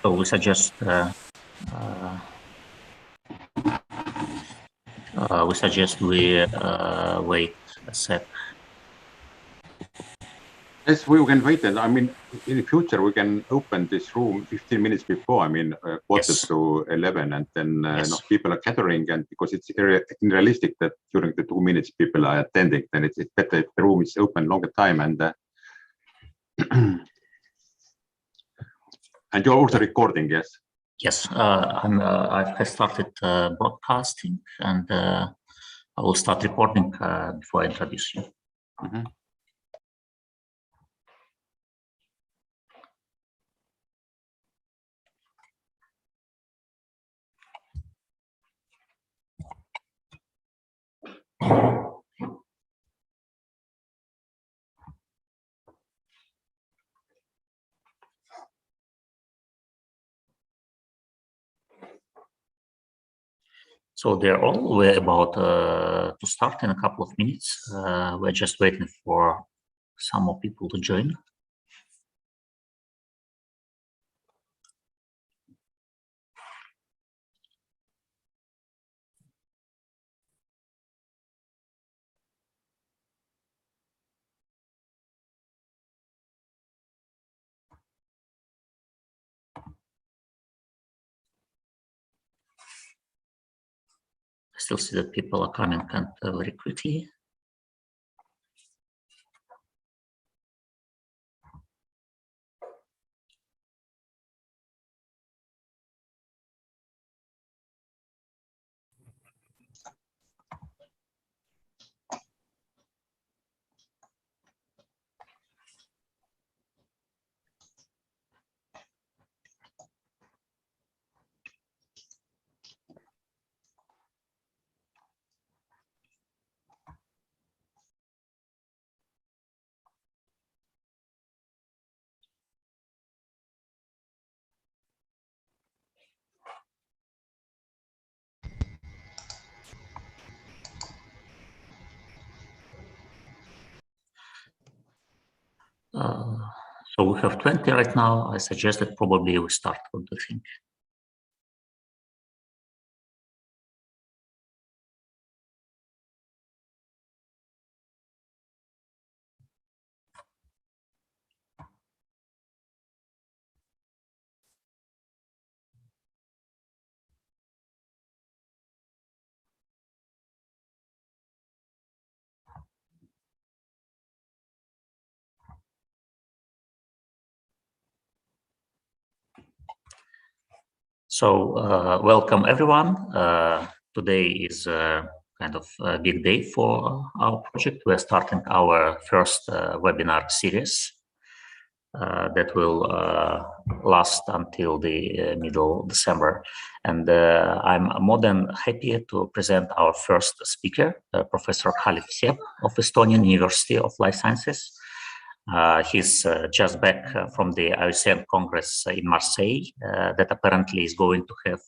So we suggest we wait a sec. Yes, we can wait, and I mean, in the future we can open this room 15 minutes before. I mean, quarter to 11, and then people are gathering, and because it's unrealistic that during the 2 minutes people are attending, then it's better if the room is open longer time. And and you're also recording, yes? Yes, I've started broadcasting, and I will start recording before I introduce you. Mm-hmm. So they're all about to start in a couple of minutes. We're just waiting for some more people to join. I still see that people are coming very quickly. So we have 20 right now. I suggest that probably we start. What do you think? So welcome everyone. Today is kind of a big day for our project. We're starting our first webinar series that will last until the middle of December. And I'm more than happy to present our first speaker, Professor Khalif Sep of Estonian University of Life Sciences. He's just back from the IUCN Congress in Marseille that apparently is going to have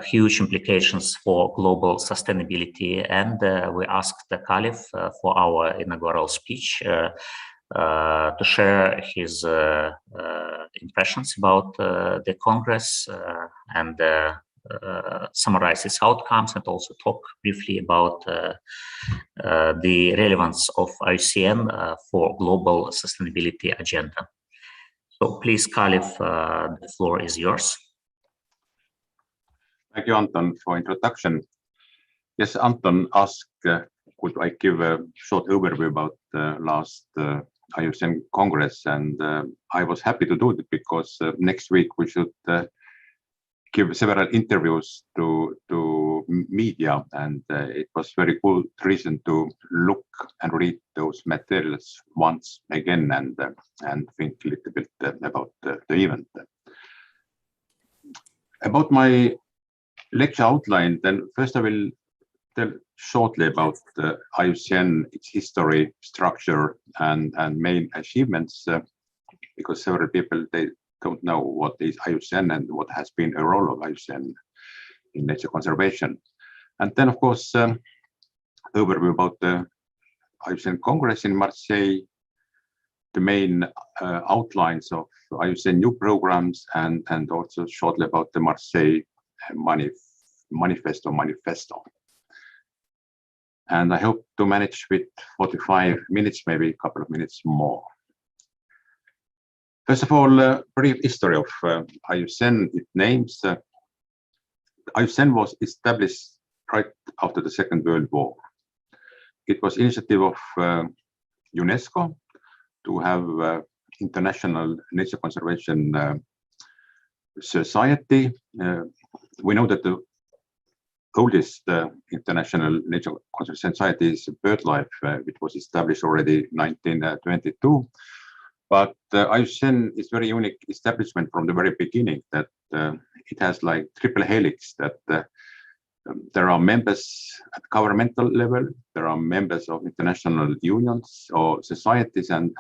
huge implications for global sustainability. And we asked Khalif for our inaugural speech to share his impressions about the Congress and summarize its outcomes, and also talk briefly about the relevance of IUCN for global sustainability agenda. So please, Khalif, the floor is yours. Thank you, Anton, for introduction. Yes, Anton asked, could I give a short overview about the last IUCN Congress, and I was happy to do it because next week we should give several interviews to media, and it was very good reason to look and read those materials once again and think a little bit about the event. About my lecture outline, then first I will tell shortly about IUCN, its history, structure, and main achievements, because several people, they don't know what is IUCN and what has been a role of IUCN in nature conservation. And then, of course, overview about the IUCN Congress in Marseille, the main outlines of IUCN new programs, and also shortly about the Marseille manifesto. And I hope to manage with 45 minutes, maybe a couple of minutes more. First of all, a brief history of IUCN. It names IUCN was established right after the Second World War. It was initiative of UNESCO to have international nature conservation society. We know that the oldest international nature conservation society is BirdLife, which was established already 1922. But IUCN is very unique establishment from the very beginning, that it has like triple helix, that there are members at governmental level, there are members of international unions or societies, and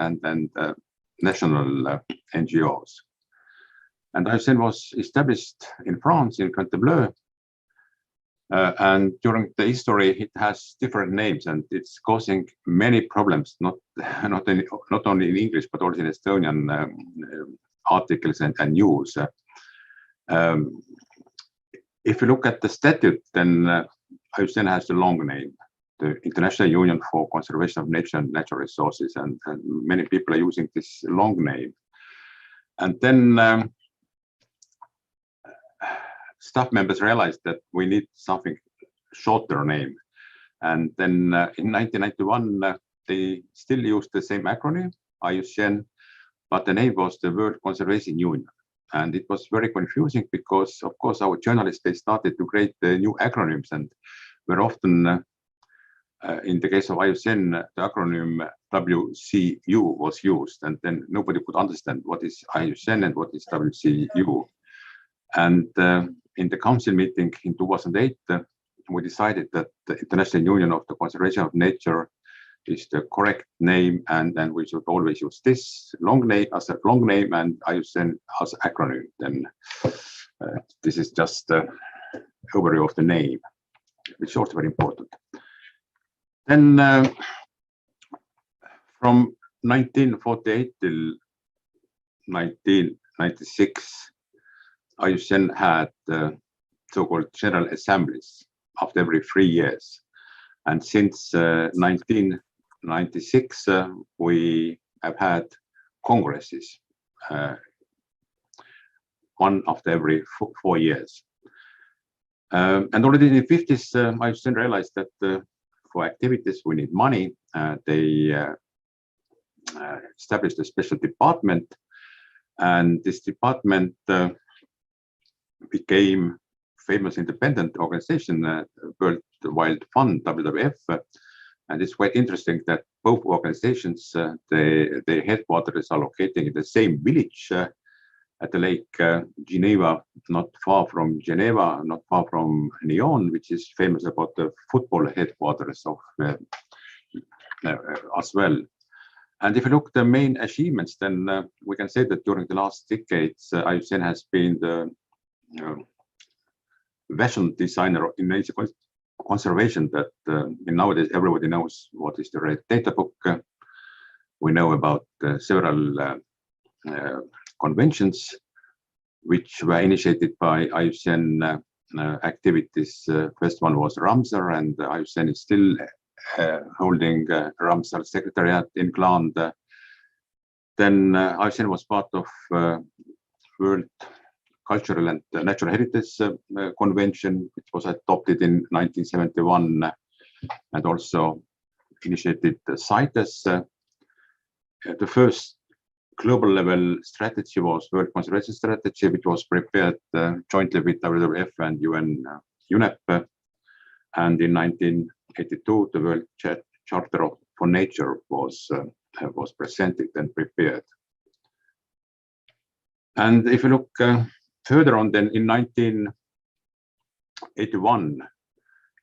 national NGOs. And IUCN was established in France, in Fontainebleau, and during the history it has different names, and it's causing many problems, not only in English but also in Estonian articles and news. If you look at the statute, then IUCN has the long name, the International Union for Conservation of Nature and Natural Resources, and many people are using this long name. And then staff members realized that we need something shorter name. And then in 1991, they still used the same acronym, IUCN, but the name was the World Conservation Union. And it was very confusing because, of course, our journalists, they started to create the new acronyms, and very often, in the case of IUCN, the acronym WCU was used, and then nobody could understand what is IUCN and what is WCU. And in the council meeting in 2008, we decided that the International Union of the Conservation of Nature is the correct name, and then we should always use this long name as a long name and IUCN as acronym. Then this is just the overview of the name, which is also very important. Then from 1948 till 1996, IUCN had so-called general assemblies after every 3 years. And since 1996, we have had congresses, one after every 4 years. And already in the 50s, IUCN realized that for activities we need money. They established a special department, and this department became famous independent organization, World Wild Fund, WWF. And it's quite interesting that both organizations, their headquarters are located in the same village at the lake Geneva, not far from Geneva, not far from Lyon, which is famous about the football headquarters of as well. And if you look at the main achievements, then we can say that during the last decades, IUCN has been the vision designer in nature conservation, that nowadays everybody knows what is the Red Data Book. We know about several conventions which were initiated by IUCN activities. First one was Ramsar, and IUCN is still holding Ramsar Secretariat in Gland. Then IUCN was part of World Cultural and Natural Heritage Convention, which was adopted in 1971, and also initiated the CITES. The first global level strategy was World Conservation Strategy, which was prepared jointly with WWF and UNEP. And in 1982, the World Charter for Nature was presented and prepared. And if you look further on, then in 1981,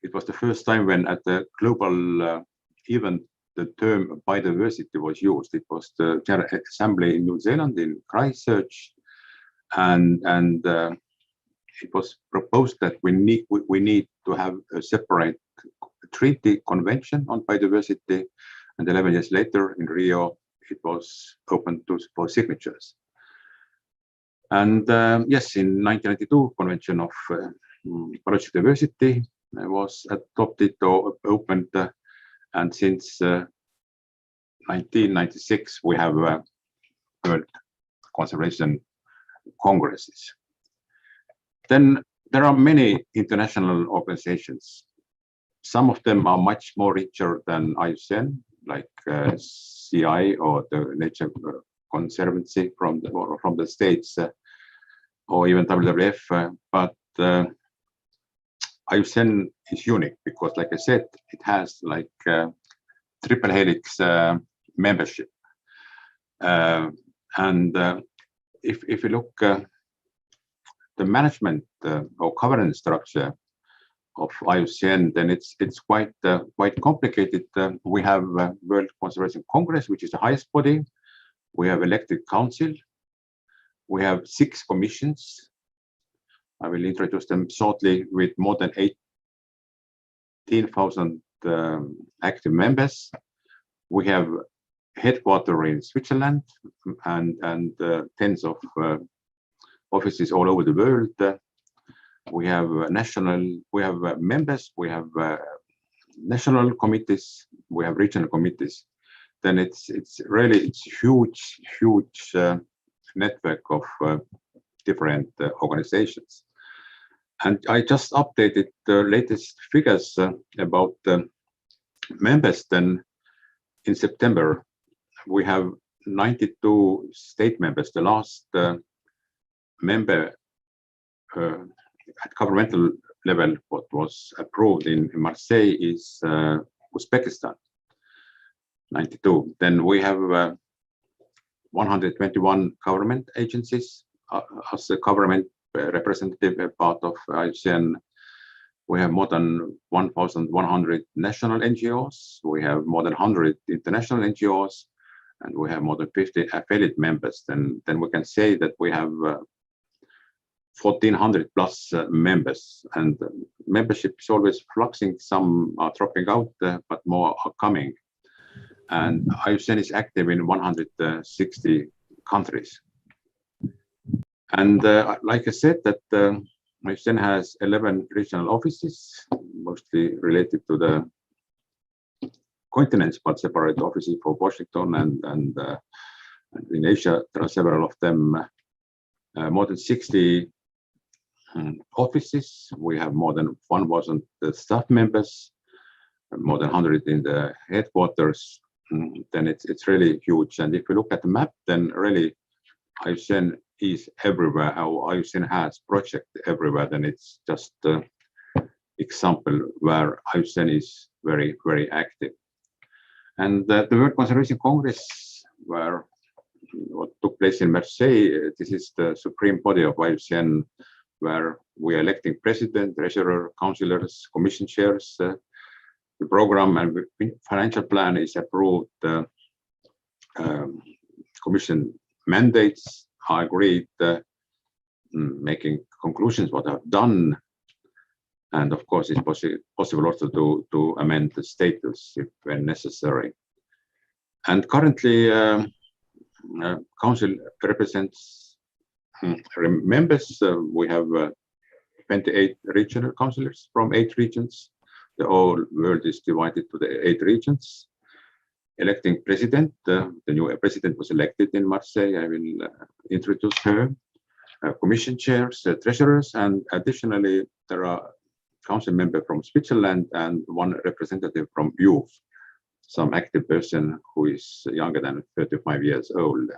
it was the first time when at the global event the term biodiversity was used. It was the General Assembly in New Zealand in Christchurch, and it was proposed that we need to have a separate treaty convention on biodiversity, and 11 years later in Rio it was open for signatures. And yes, in 1992 Convention of Biological Diversity was adopted or opened, and since 1996 we have World Conservation Congresses. Then there are many international organizations. Some of them are much more richer than IUCN, like CI or the Nature Conservancy from the States, or even WWF. But IUCN is unique because, like I said, it has like triple helix membership. And if you look the management or governance structure of IUCN, then it's quite complicated. We have World Conservation Congress, which is the highest body. We have elected council. We have 6 commissions. I will introduce them shortly, with more than 18,000 active members. We have headquarters in Switzerland and tens of offices all over the world. We have members, we have national committees, we have regional committees. Then it's huge network of different organizations. And I just updated the latest figures about members. Then in September we have 92 state members. The last member at governmental level what was approved in Marseille is Uzbekistan, 92. Then we have 121 government agencies as a government representative part of IUCN. We have more than 1,100 national NGOs. We have more than 100 international NGOs, and we have more than 50 affiliate members. Then we can say that we have 1,400 plus members, and membership is always fluxing. Some are dropping out, but more are coming. And IUCN is active in 160 countries. And like I said, that IUCN has 11 regional offices, mostly related to the continents, but separate offices for Washington and in Asia there are several of them. More than 60 offices. We have more than 1,000 staff members, more than 100 in the headquarters. Then it's really huge. And if you look at the map, then really IUCN is everywhere. Our IUCN has project everywhere. Then it's just an example where IUCN is very, very active. And the World Conservation Congress, what took place in Marseille, this is the supreme body of IUCN, where we are electing president, treasurer, councillors, commission chairs. The program and financial plan is approved. Commission mandates are agreed, making conclusions what I've done. And of course, it's possible also to amend the status if when necessary. And currently, council represents members. We have 28 regional councillors from 8 regions. The whole world is divided to the 8 regions. Electing president, the new president was elected in Marseille. I will introduce her. Commission chairs, treasurers, and additionally, there are council member from Switzerland and 1 representative from youth, some active person who is younger than 35 years old.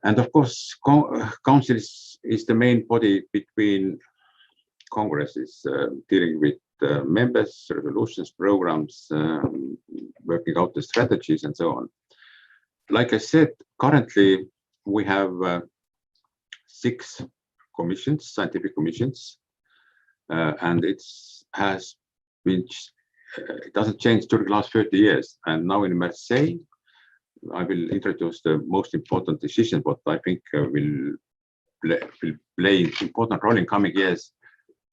And of course, council is the main body between congresses, dealing with members, resolutions, programs, working out the strategies and so on. Like I said, currently we have 6 commissions, scientific commissions, and it's has been, it doesn't change during the last 30 years. And now in Marseille, I will introduce the most important decision, what I think will play an important role in coming years.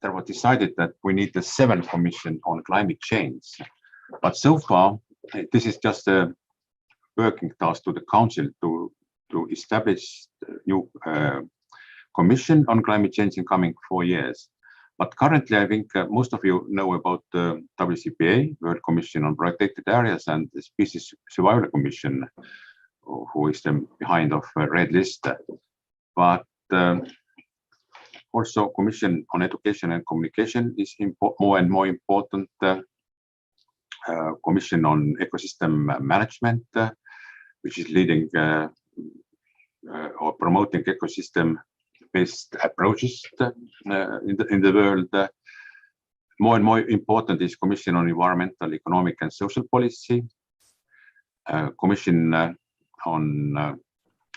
There was decided that we need the 7th Commission on climate change. But so far, this is just a working task to the Council to establish the new Commission on climate change in coming 4 years. But currently, I think most of you know about the WCPA, World Commission on Protected Areas, and the Species Survival Commission, who is behind of Red List. But also Commission on Education and Communication is more and more important. Commission on Ecosystem Management, which is leading or promoting ecosystem-based approaches in the world. More and more important is Commission on Environmental, Economic and Social Policy, Commission on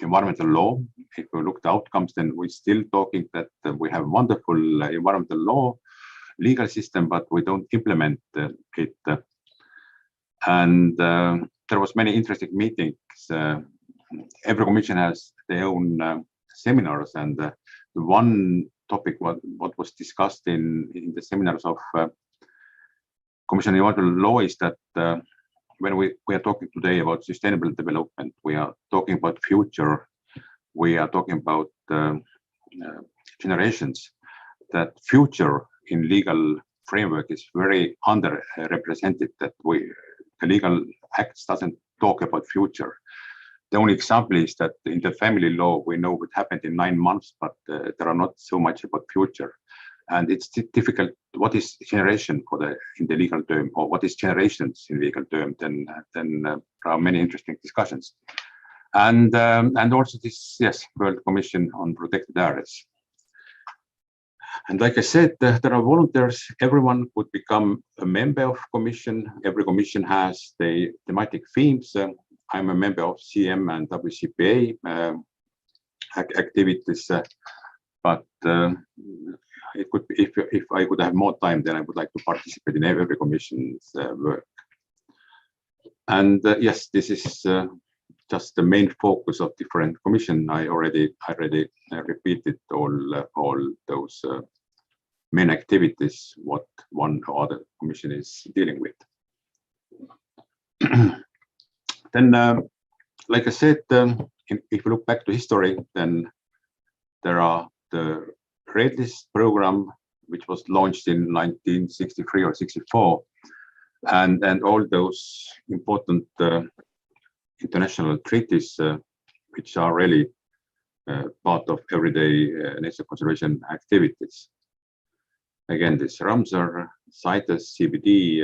environmental law. If we look at the outcomes, then we're still talking that we have wonderful environmental law, legal system, but we don't implement it. And there was many interesting meetings. Every commission has their own seminars, and the one topic what was discussed in the seminars of Commission on Environmental Law is that when we are talking today about sustainable development, we are talking about future, we are talking about generations. That future in legal framework is very underrepresented, that the legal acts doesn't talk about future. The only example is that in the family law, we know what happened in 9 months, but there are not so much about future. And it's difficult. What is generation in the legal term, or what is generations in legal term? Then there are many interesting discussions. And also this, yes, World Commission on Protected Areas. And like I said, there are volunteers. Everyone could become a member of commission. Every commission has the thematic themes. I'm a member of CM and WCPA activities, but it could be, if I could have more time, then I would like to participate in every commission's work. And yes, this is just the main focus of different commission. I already repeated all those main activities what one or other commission is dealing with. Then, like I said, if you look back to history, then there are the Red List program, which was launched in 1963 or 64, and all those important international treaties, which are really part of everyday nature conservation activities. Again, this Ramsar, CITES, CBD,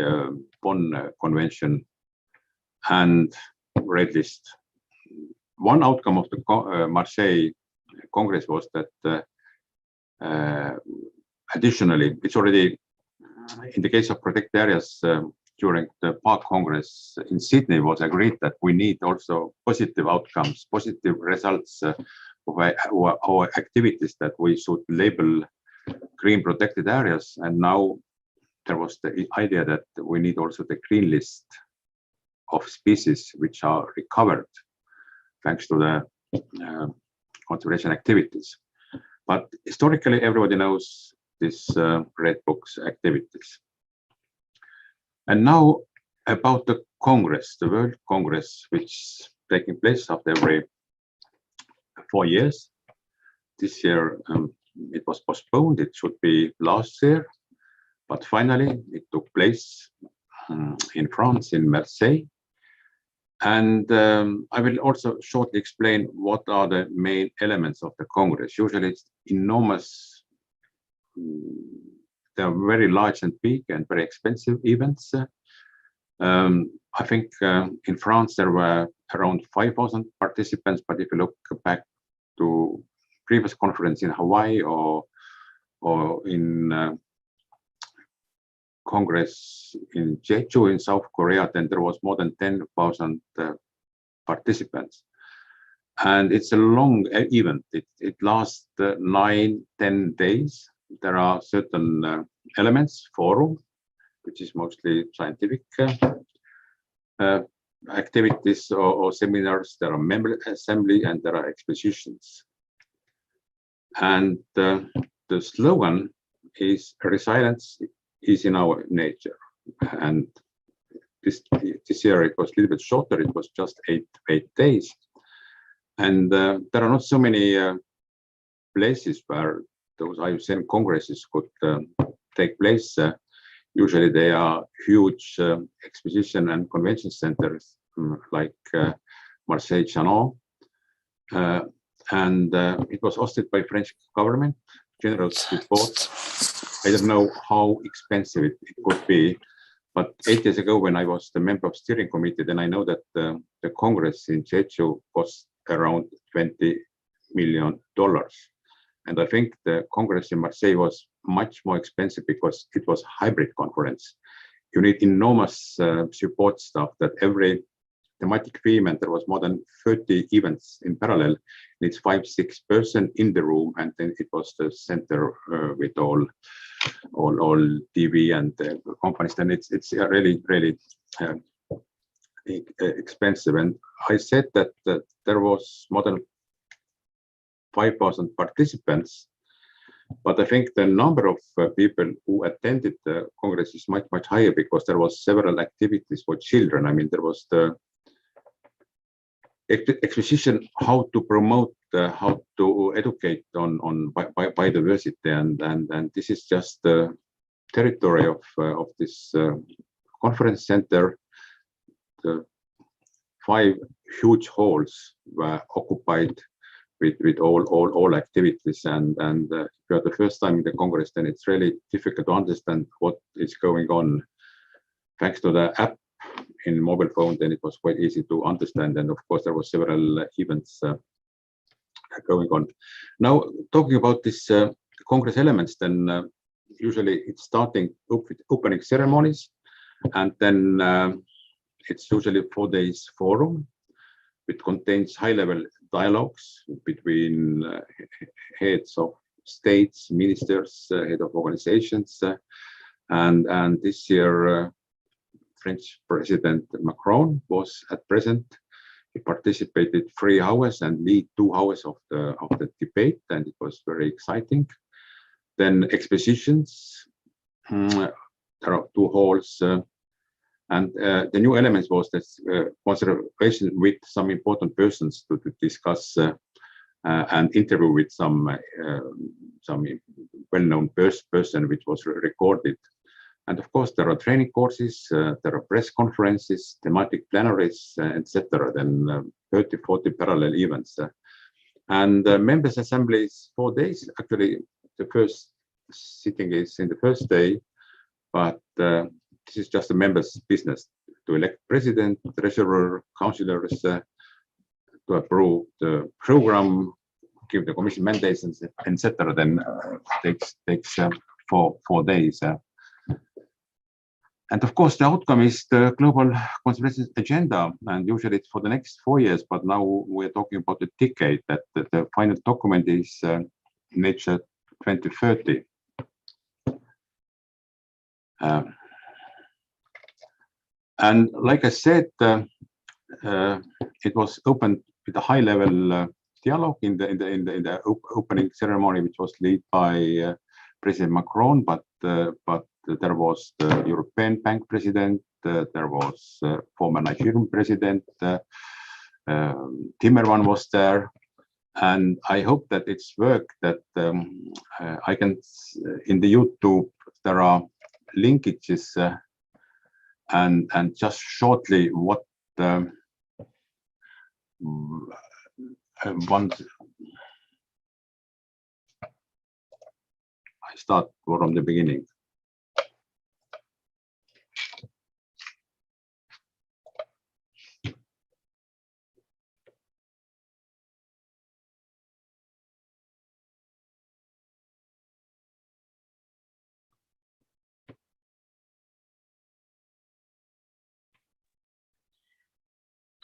Bonn Convention, and Red List. One outcome of the Marseille Congress was that additionally, it's already in the case of protected areas during the Park Congress in Sydney was agreed that we need also positive outcomes, positive results of our activities, that we should label green protected areas. And now there was the idea that we need also the green list of species which are recovered thanks to the conservation activities. But historically, everybody knows this Red Book's activities. And now about the Congress, the World Congress, which is taking place after every 4 years. This year it was postponed. It should be last year, but finally it took place in France, in Marseille. And I will also shortly explain what are the main elements of the Congress. Usually it's enormous, they are very large and big and very expensive events. I think in France there were around 5,000 participants, but if you look back to previous conference in Hawaii or in Congress in Jeju in South Korea, then there was more than 10,000 participants. And it's a long event. It lasts 9-10 days. There are certain elements, forum, which is mostly scientific activities or seminars. There are member assembly and there are expositions. And the slogan is "Resilience is in our nature." And this year it was a little bit shorter. It was just eight days. And there are not so many places where those IUCN congresses could take place. Usually they are huge exposition and convention centers like Marseille, Chanon. And it was hosted by French government, general support. I don't know how expensive it could be, but 8 years ago when I was the member of steering committee, then I know that the Congress in Jeju cost around $20 million. And I think the Congress in Marseille was much more expensive because it was hybrid conference. You need enormous support staff that every thematic theme, and there was more than 30 events in parallel. It's 5-6 person in the room, and then it was the center with all TV and companies. Then it's really expensive. And I said that there was more than 5,000 participants, but I think the number of people who attended the Congress is much higher because there was several activities for children. I mean, there was the exposition how to promote, how to educate on biodiversity, and this is just the territory of this conference center. The 5 huge halls were occupied with all activities, and if you're the first time in the Congress, then it's really difficult to understand what is going on. Thanks to the app in mobile phone, then it was quite easy to understand, and of course there was several events going on. Now, talking about this Congress elements, then usually it's starting with opening ceremonies, and then it's usually 4 days forum. It contains high-level dialogues between heads of states, ministers, head of organizations, and this year French President Macron was present. He participated 3 hours and lead 2 hours of the debate, and it was very exciting. Then expositions. There are 2 halls. And the new elements was this conversation with some important persons to discuss and interview with some well-known person, which was recorded. And of course, there are training courses, there are press conferences, thematic plenaries, etc. Then 30-40 parallel events. And members' assembly is 4 days. Actually, the first sitting is in the first day, but this is just a members' business to elect president, treasurer, councillors, to approve the program, give the commission mandates, etc. Then takes 4 days. And of course, the outcome is the global conservation agenda, and usually it's for the next 4 years. But now we're talking about the decade. That the final document is Nature 2030. And like I said, it was opened with a high-level dialogue in the opening ceremony, which was led by President Macron. But there was the European Bank president, there was former Nigerian president, Timmermans was there, and I hope that it's work that I can in the YouTube there are linkages. And just shortly, what once I start from the beginning.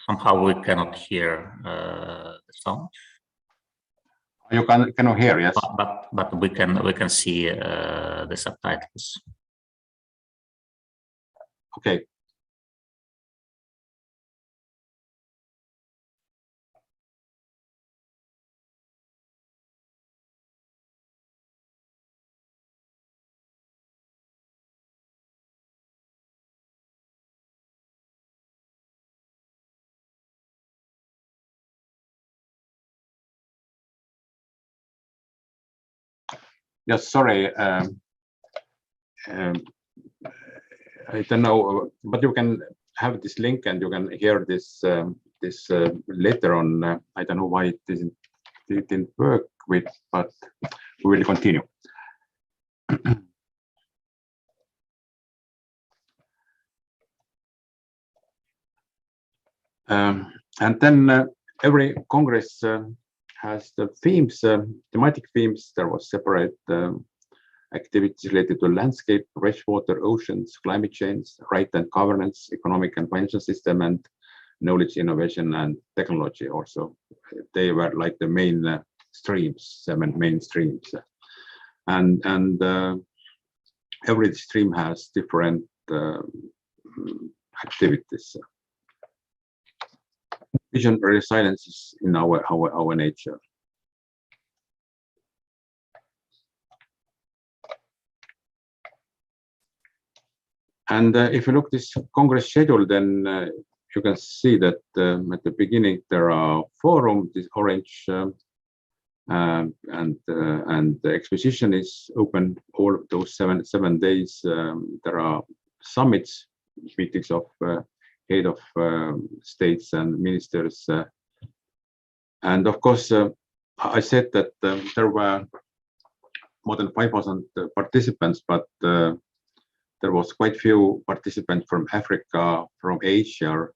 Somehow we cannot hear the sound. You cannot hear, yes. But we can see the subtitles. Okay. Yes, sorry. I don't know, but you can have this link and you can hear this later on. I don't know why it didn't work with, but we will continue. And then every Congress has the themes, thematic themes. There was separate activities related to landscape, freshwater, oceans, climate change, right and governance, economic and financial system, and knowledge, innovation, and technology. Also, they were like the main streams, 7 main streams, and every stream has different activities. Vision resilience is in our nature. And if you look this Congress schedule, then you can see that at the beginning there are forum, this orange, and the exposition is open all of those seven days. There are summits, meetings of head of states and ministers, and of course I said that there were more than 5,000 participants, but there was quite few participants from Africa, from Asia,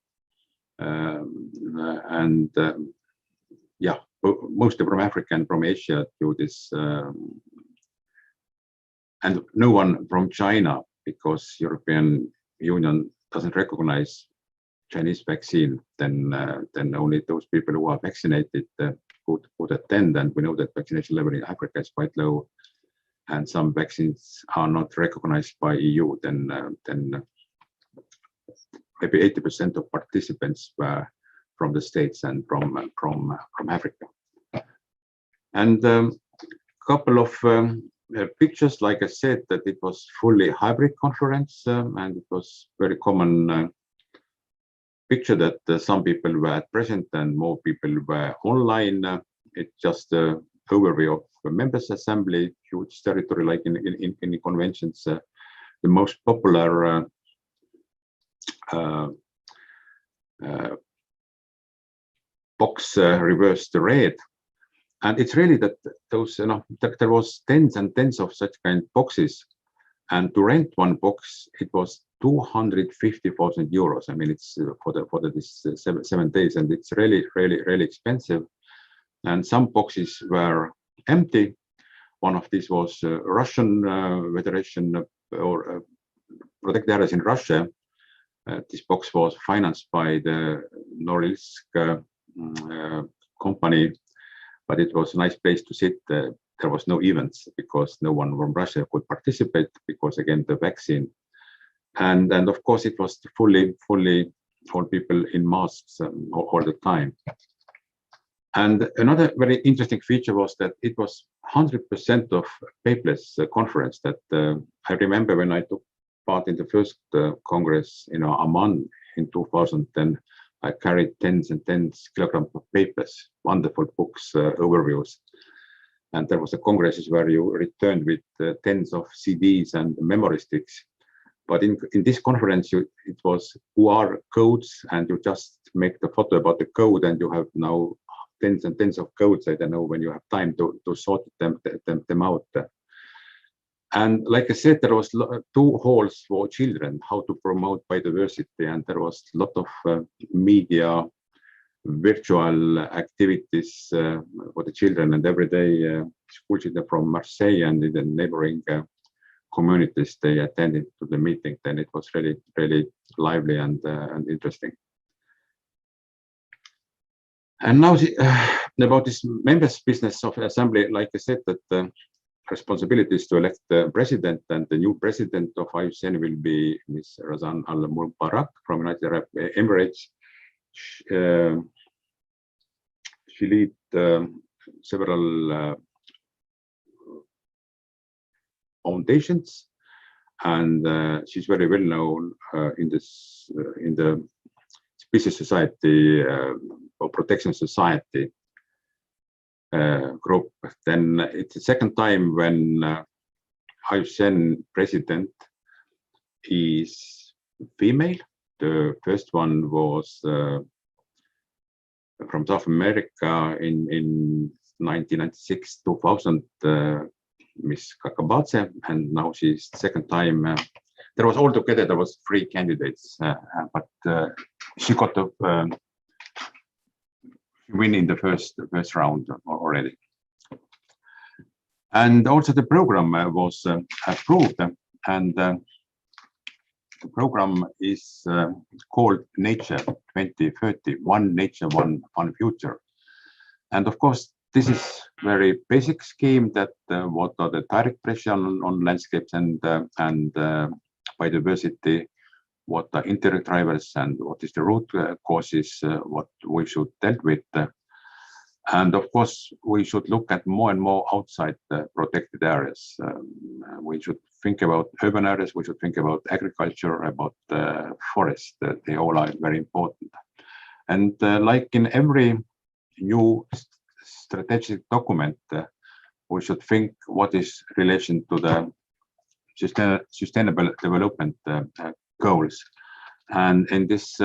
and yeah, mostly from Africa and from Asia to this, and no one from China, because European Union doesn't recognize Chinese vaccine. Then only those people who are vaccinated could attend, and we know that vaccination level in Africa is quite low, and some vaccines are not recognized by EU. Then maybe 80% of participants were from the States and from Africa. And couple of pictures, like I said, that it was fully hybrid conference, and it was very common picture that some people were present and more people were online. It's just an overview of the members assembly, huge territory, like in conventions. The most popular box reversed the red, and it's really that those, you know, there was tens and tens of such kind boxes, and to rent one box it was 250,000 euros. I mean, it's for this 7 days, and it's really expensive. And some boxes were empty. One of these was Russian Federation or protected areas in Russia. This box was financed by the Norilsk company, but it was a nice place to sit. There was no events because no one from Russia could participate because, again, the vaccine. And of course it was fully all people in masks all the time. And another very interesting feature was that it was 100% of paperless conference. That I remember when I took part in the first Congress in Amman in 2010, I carried tens and tens kilograms of papers, wonderful books, overviews. And there was a congresses where you returned with tens of CDs and memory sticks. But in this conference, it was QR codes, and you just make the photo about the code, and you have now tens and tens of codes. I don't know when you have time to sort them out. And like I said, there was 2 halls for children, how to promote biodiversity, and there was a lot of media, virtual activities for the children. And every day, school children from Marseille and in the neighboring communities, they attended to the meeting. Then it was really lively and interesting. And now about this members business of assembly, like I said, that responsibilities to elect the president, and the new president of IUCN will be Ms. Razan Al Mubarak from United Arab Emirates. She lead several foundations, and she's very well known in the Species Society or Protection Society group. Then it's the second time when IUCN president is female. The first one was from South America in 1996-2000, Miss Kakabatse, and now she's second time. There was altogether 3 candidates, but she got to win in the first round already. And also the program was approved, and the program is called Nature 2030, One Nature, One Future. And of course, this is very basic scheme that what are the direct pressure on landscapes and biodiversity, what are indirect drivers, and what is the root causes, what we should deal with. And of course, we should look at more and more outside the protected areas. We should think about urban areas, we should think about agriculture, about forest. They all are very important. And like in every new strategic document, we should think what is relation to the sustainable development goals. And in this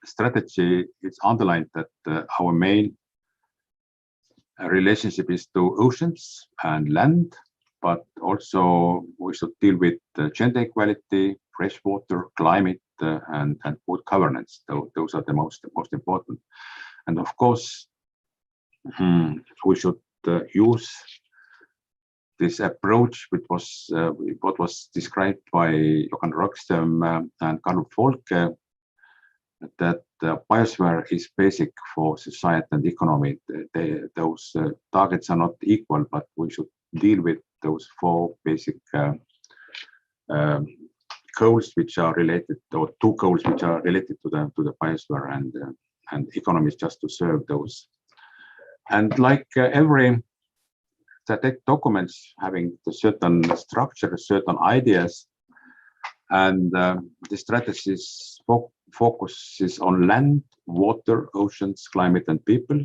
strategy, it's underlined that our main relationship is to oceans and land, but also we should deal with gender equality, fresh water, climate, and food governance. So those are the most important. And of course, we should use this approach, which was what was described by Johan Rockström and Karl Folke, that biosphere is basic for society and economy. Those targets are not equal, but we should deal with those 4 basic goals which are related, or 2 goals which are related to the biosphere, and economy is just to serve those. And like every strategic documents having a certain structure, certain ideas, and the strategies focuses on land, water, oceans, climate, and people.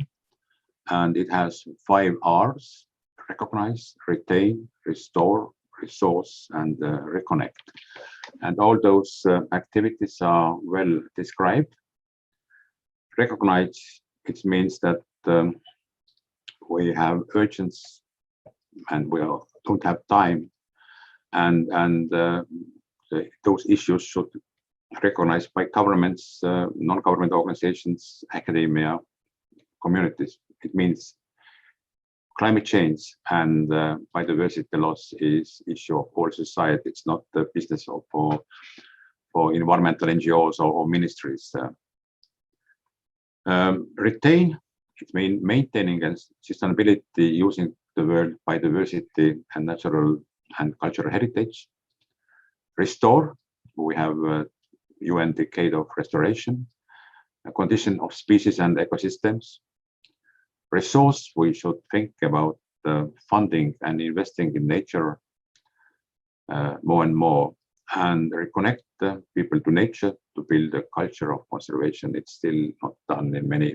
And it has 5 R's: recognize, retain, restore, resource, and reconnect. And all those activities are well described. Recognize, it means that we have urgency and we don't have time, and those issues should recognized by governments, non-government organizations, academia, communities. It means climate change and biodiversity loss is issue of whole society. It's not the business of for environmental NGOs or ministries. Retain, it means maintaining and sustainability using the world biodiversity and natural and cultural heritage. Restore, we have UN Decade of Restoration, a condition of species and ecosystems. Resource, we should think about funding and investing in nature more and more, and reconnect people to nature to build a culture of conservation. It's still not done in many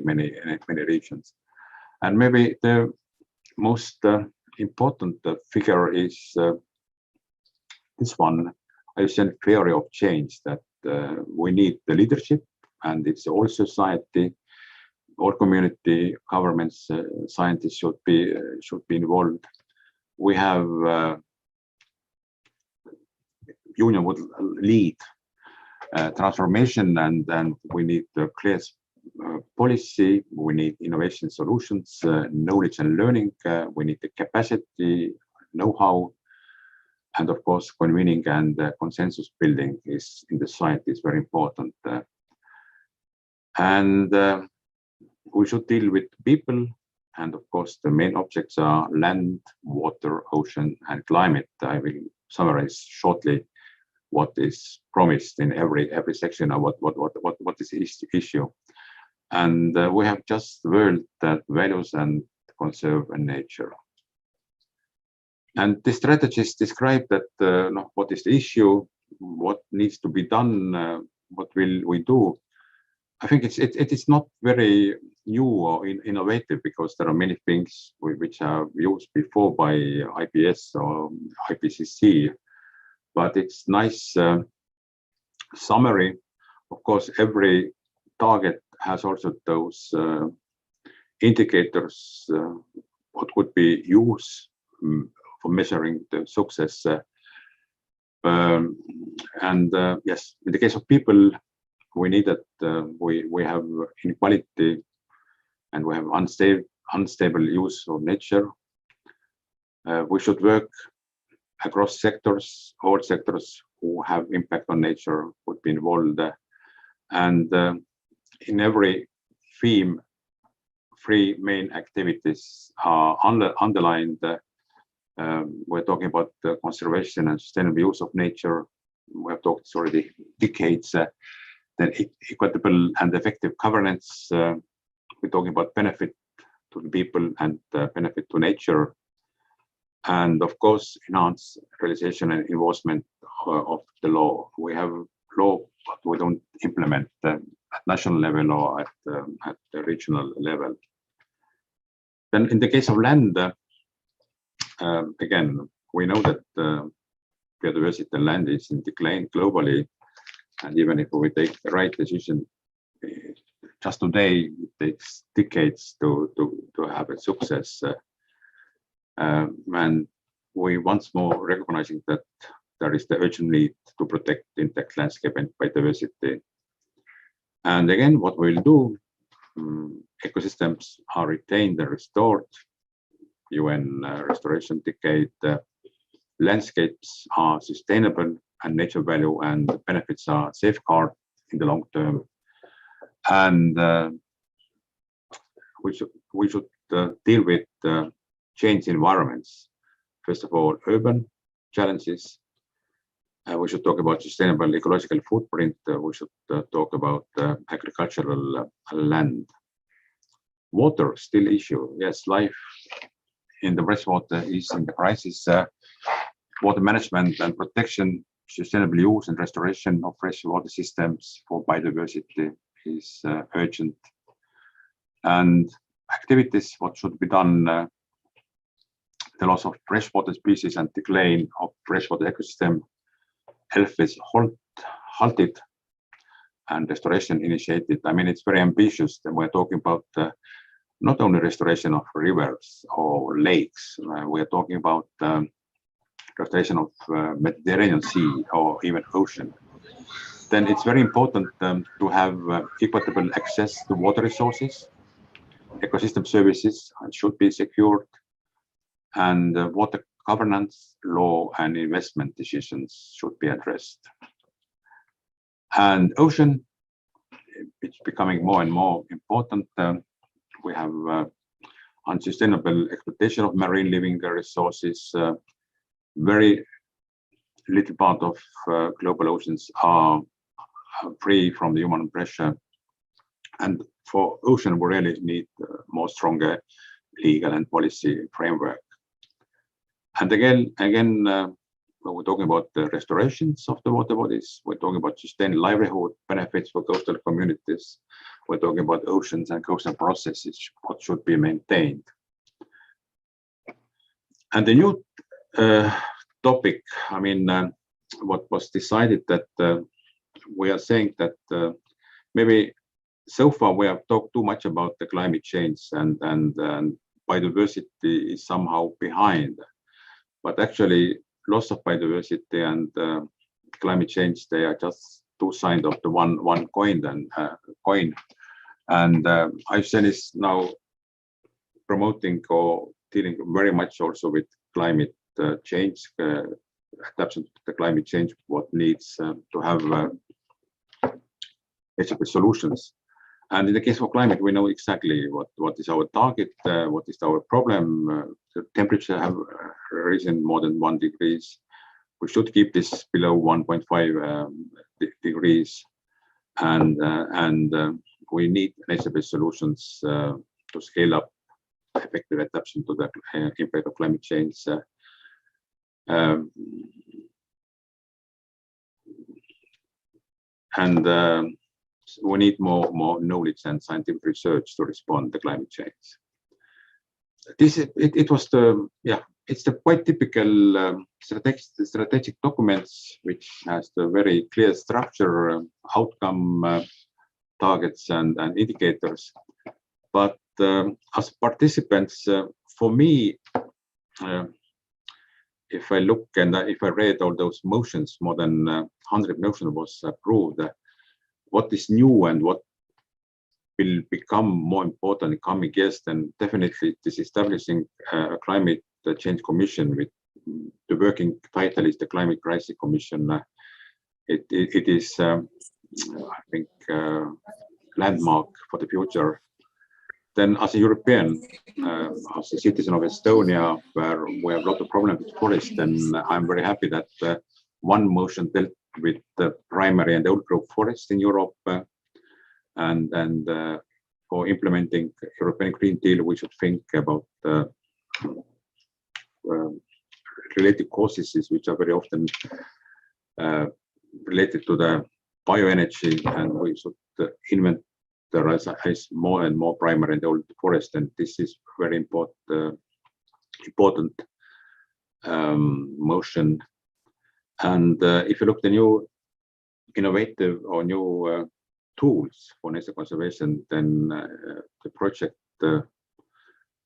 regions. And maybe the most important figure is this one, IUCN theory of change, that we need the leadership, and it's all society, all community, governments, scientists should be involved. We have union would lead transformation, and we need a clear policy. We need innovation solutions, knowledge and learning. We need the capacity, know-how, and of course, convening and consensus building is in the society is very important. And we should deal with people And of course, the main objects are land, water, ocean, and climate. I will summarize shortly what is promised in every section of what is the issue. And we have just world that values and conserve nature. And the strategies describe that what is the issue, what needs to be done, what will we do. I think it is not very new or innovative, because there are many things which are used before by IPS or IPCC, but it's nice summary. Of course, every target has also those indicators what could be used for measuring the success. Yes, in the case of people, we need that we have inequality and we have unstable use of nature. We should work across sectors. All sectors who have impact on nature would be involved, and in every theme, three main activities are underlined. We're talking about the conservation and sustainable use of nature. We have talked already decades. Then equitable and effective governance. We're talking about benefit to the people and benefit to nature. And of course, enhance realization and enforcement of the law. We have law, but we don't implement at national level or at the regional level. Then in the case of land, again, we know that biodiversity and land is in decline globally. And even if we take the right decision, just today, it takes decades to have a success. And we once more recognizing that there is the urgent need to protect intact landscape and biodiversity. And again, what we'll do, ecosystems are retained and restored. UN restoration decade, landscapes are sustainable and nature value and benefits are safeguarded in the long term. And we should deal with changed environments. First of all, urban challenges. We should talk about sustainable ecological footprint. We should talk about agricultural land. Water still issue. Yes, life in the freshwater is in the crisis. Water management and protection, sustainable use and restoration of freshwater systems for biodiversity is urgent. And activities, what should be done, the loss of freshwater species and decline of freshwater ecosystem, health is halted and restoration initiated. I mean, it's very ambitious. And we're talking about not only restoration of rivers or lakes, we're talking about restoration of Mediterranean Sea or even ocean. Then it's very important to have equitable access to water resources. Ecosystem services should be secured, and water governance, law, and investment decisions should be addressed. And ocean, it's becoming more and more important. We have unsustainable exploitation of marine living resources. Very little part of global oceans are free from the human pressure. And for ocean, we really need more stronger legal and policy framework. And again, when we're talking about the restorations of the water bodies, we're talking about sustained livelihood benefits for coastal communities. We're talking about oceans and coastal processes, what should be maintained. And the new topic, I mean, what was decided that we are saying that maybe so far we have talked too much about the climate change and biodiversity is somehow behind. But actually, loss of biodiversity and climate change, they are just two sides of the one coin. And IUCN is now promoting or dealing very much also with climate change, adaptation to the climate change, what needs to have solutions. And in the case of climate, we know exactly what is our target, what is our problem. The temperature have risen more than 1 degrees. We should keep this below 1.5 degrees, and we need nature-based solutions to scale up effective adaptation to the impact of climate change. We need more knowledge and scientific research to respond to climate change. It's the quite typical strategic documents which has the very clear structure, outcome, targets and indicators. But as participants, for me, if I look and if I read all those motions, more than 100 motions was approved, what is new and what will become more important in coming years, then definitely it is establishing a climate change commission with the working title is the Climate Crisis Commission. It is, I think, landmark for the future. Then as a European, as a citizen of Estonia, where we have a lot of problems with forest, then I'm very happy that one motion dealt with the primary and old growth forest in Europe, and for implementing European Green Deal, we should think about related causes which are very often related to the bioenergy, and we should inventarize more and more primary and old forest, and this is very important motion. And if you look at the new innovative or new tools for nature conservation, then the project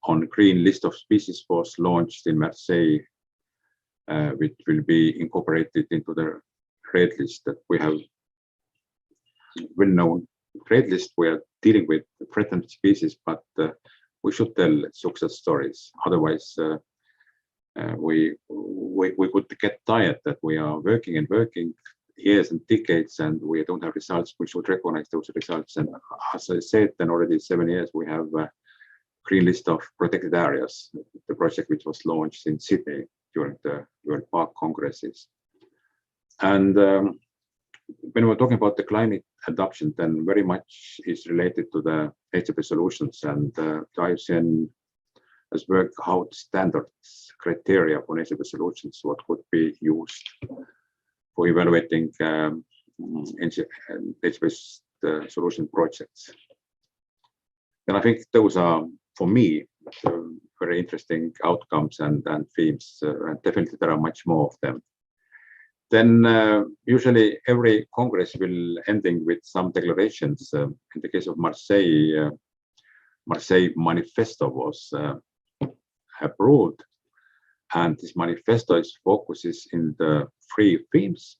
on green list of species was launched in Marseille, which will be incorporated into the red list that we have well-known red list. We are dealing with threatened species, but we should tell success stories. Otherwise, we could get tired that we are working and working years and decades and we don't have results. We should recognize those results. And as I said, then already 7 years we have a green list of protected areas, the project which was launched in Sydney during the World Park Congresses. And when we're talking about the climate adoption, then very much is related to the nature-based solutions, and the IUCN has worked out standards, criteria for nature-based solutions, what could be used for evaluating nature-based solution projects. And I think those are, for me, very interesting outcomes and themes, and definitely there are much more of them. Then usually every Congress will ending with some declarations. In the case of Marseille, Marseille Manifesto was approved, and this manifesto focuses in the 3 themes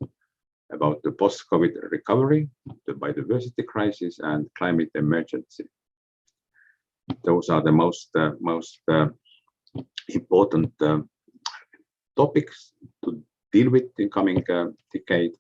about the post-COVID recovery, the biodiversity crisis, and climate emergency. Those are the most important topics to deal with in coming decade.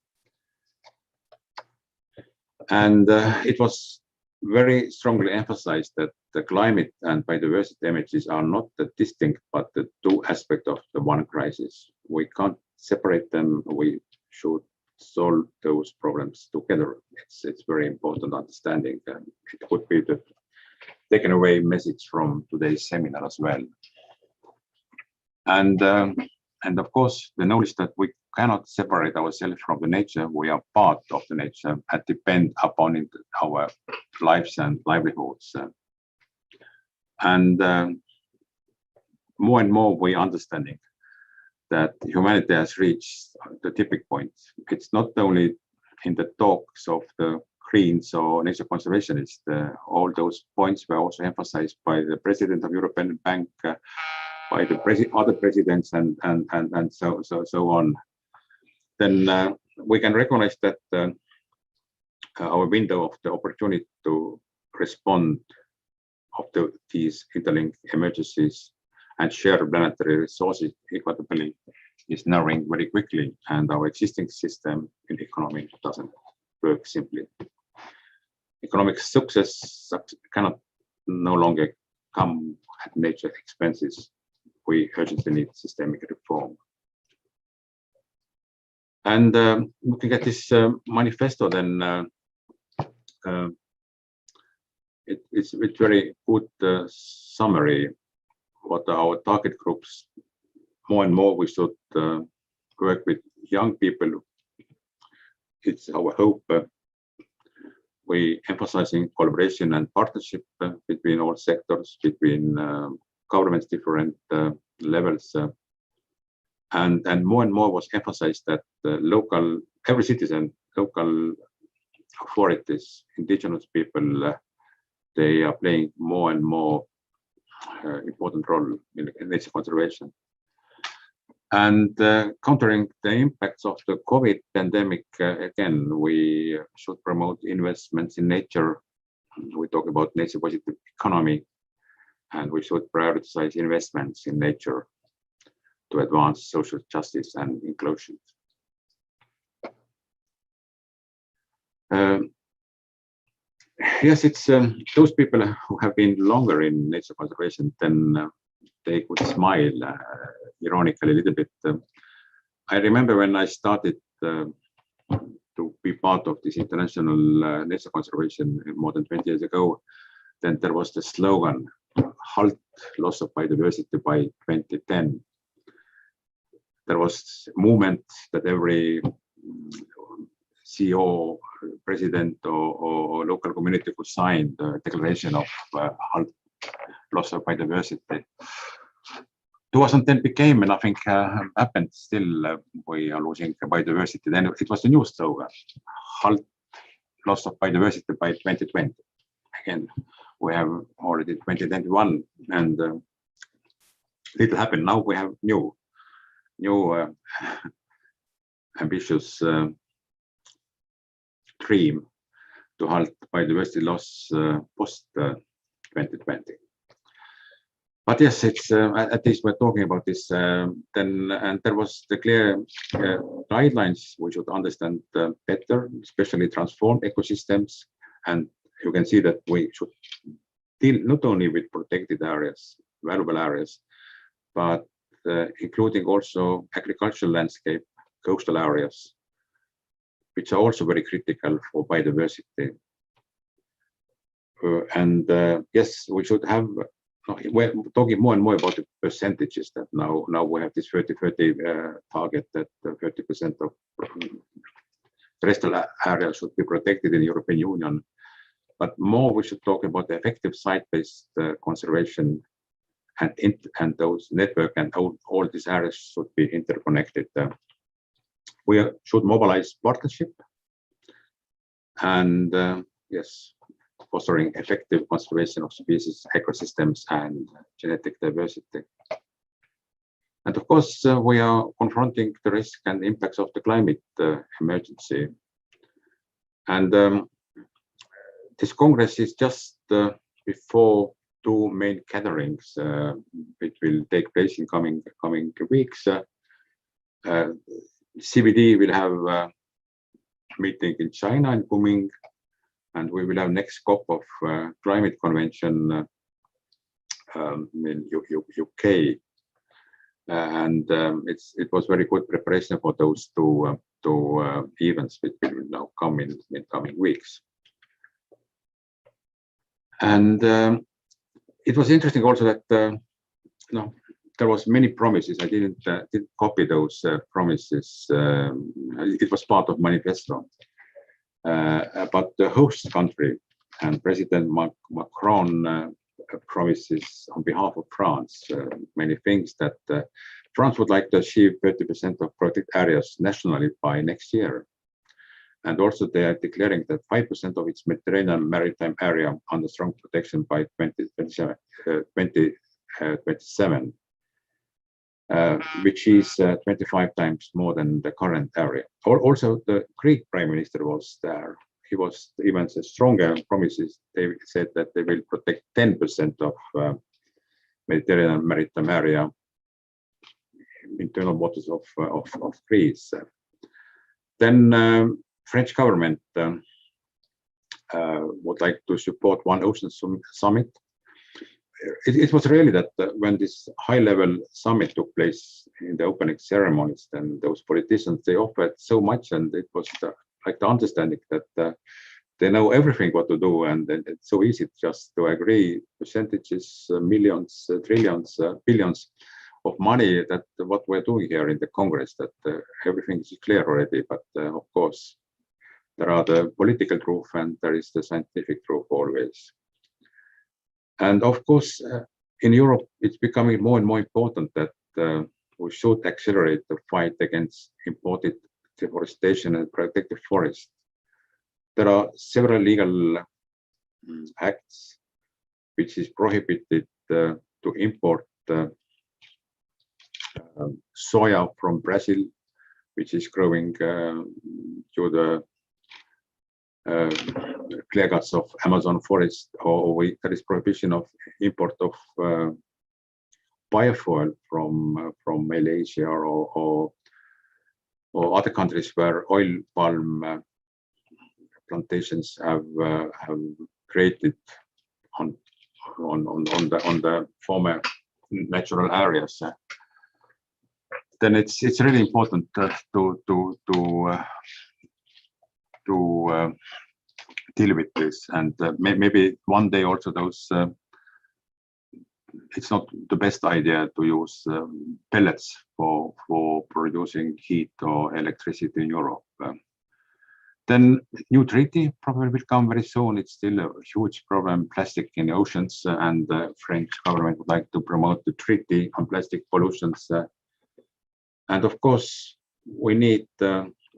And it was very strongly emphasized that the climate and biodiversity damages are not the distinct, but the 2 aspects of the one crisis. We can't separate them. We should solve those problems together. It's very important understanding, and it could be the taken away message from today's seminar as well. And of course, the knowledge that we cannot separate ourselves from the nature. We are part of the nature and depend upon it, our lives and livelihoods. And more and more we are understanding that humanity has reached the tipping point. It's not only in the talks of the Greens or nature conservationists. All those points were also emphasized by the president of European Bank, by the other presidents, and so on. Then we can recognize that our window of the opportunity to respond to these interlinked emergencies and share planetary resources equitably is narrowing very quickly, and our existing system in the economy doesn't work simply. economic success cannot no longer come at nature's expenses. We urgently need systemic reform. And looking at this manifesto, then it's very good summary what are our target groups. More and more we should work with young people. It's our hope. We emphasizing collaboration and partnership between all sectors, between governments, different levels, and more was emphasized that every citizen, local authorities, indigenous people, they are playing more and more important role in nature conservation. And countering the impacts of the COVID pandemic, again, we should promote investments in nature. We talk about nature positive economy, and we should prioritize investments in nature to advance social justice and inclusion. Yes, it's those people who have been longer in nature conservation, then they could smile ironically a little bit. I remember when I started to be part of this international nature conservation more than 20 years ago, then there was the slogan, "Halt loss of biodiversity by 2010." There was a movement that every CEO, president, or local community could sign the declaration of halt loss of biodiversity. 2010 became, and nothing happened. Still, we are losing biodiversity. Then it was the new slogan, halt loss of biodiversity by 2020. Again, we have already 2021, and little happened. Now we have new ambitious dream to halt biodiversity loss post 2020. But yes, it's at least we're talking about this. Then, and there was the clear guidelines we should understand better, especially transform ecosystems. And you can see that we should deal not only with protected areas, valuable areas, but including also agricultural landscape, coastal areas, which are also very critical for biodiversity. Yes, we should have. We're talking more and more about the percentages that now we have this 30-30 target that 30% of terrestrial areas should be protected in the European Union. But more we should talk about the effective site-based conservation and those network and all these areas should be interconnected. We should mobilize partnership and yes, fostering effective conservation of species, ecosystems, and genetic diversity. And of course, we are confronting the risk and impacts of the climate emergency. And this Congress is just before two main gatherings which will take place in coming weeks. CBD will have a meeting in China in Kunming, and we will have next COP of climate convention in UK. And it was very good preparation for those two events which will now come in coming weeks. And it was interesting also that there was many promises. I didn't copy those promises. It was part of manifesto. But the host country and President Macron promises on behalf of France many things that France would like to achieve 30% of protected areas nationally by next year. And also they are declaring that 5% of its Mediterranean maritime area under strong protection by 2027, which is 25 times more than the current area. Also, the Greek Prime Minister was there. He was even stronger promises. They said that they will protect 10% of Mediterranean maritime area, internal waters of Greece. Then French government would like to support One Ocean Summit. It was really that when this high-level summit took place in the opening ceremonies, then those politicians, they offered so much, and it was like the understanding that they know everything what to do, and it's so easy just to agree percentages, millions, trillions, billions of money, that what we're doing here in the Congress, that everything is clear already. But of course, there are the political proof and there is the scientific proof always. And of course, in Europe, it's becoming more and more important that we should accelerate the fight against imported deforestation and protect the forest. There are several legal acts which is prohibited to import soya from Brazil, which is growing to the clear cuts of Amazon forest, or there is prohibition of import of biofuel from Malaysia or other countries where oil palm plantations have created on the former natural areas. Then it's really important to deal with this, and maybe one day also those. It's not the best idea to use pellets for producing heat or electricity in Europe. Then new treaty probably will come very soon. It's still a huge problem, plastic in the oceans, and the French government would like to promote the treaty on plastic pollutions. And of course, we